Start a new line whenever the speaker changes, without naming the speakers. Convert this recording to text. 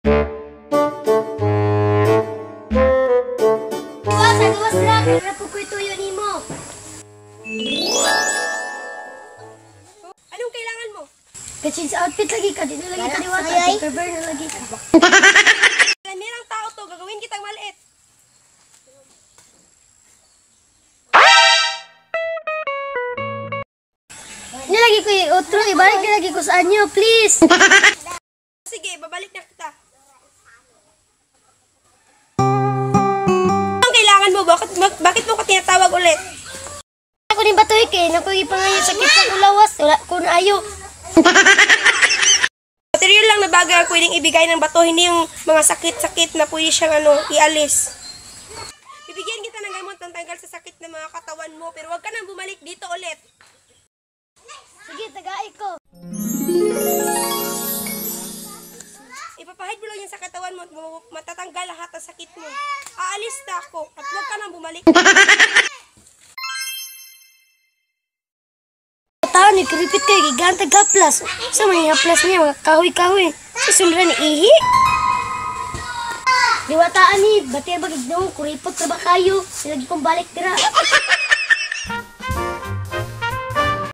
Gawas lang. Kaya po ko ituyo nimo.
Anong kailangan mo?
Kasi sa outfit lagi ka. Dito lagi ka diwata. Paper na lagi ka.
Ganirang tao to. Gagawin kitang maliit.
Nilagi ko yung outro. Ibalik nilagi ko sa anyo. Please.
Sige, babalik na kita. Bakit mo ko tinatawag ulit?
Ako din batoy kay nakugi pa nga yung sakit sa ulawas. Wala ko na ayo.
Material lang na bagay ang pwedeng ibigay ng bato, hindi yung mga sakit-sakit na pwede siyang ialis. Bibigyan kita ng gamot ng tanggal sa sakit ng mga katawan mo, pero wag ka nang bumalik dito ulit.
Sige, tagai ko.
Ipapahid mo lang yan sa katawan mo at matatanggal lahat ang sakit mo. Aalis na ako at wag ka nang bumalik.
Tao ni kripit kay gigantag haplas. Sa mga haplas niya, mga kahoy-kahoy. Susunod ni ihi. Diwataan ni, bati ba gignaw, kuripot na ba kayo? Silagi kong balik tira.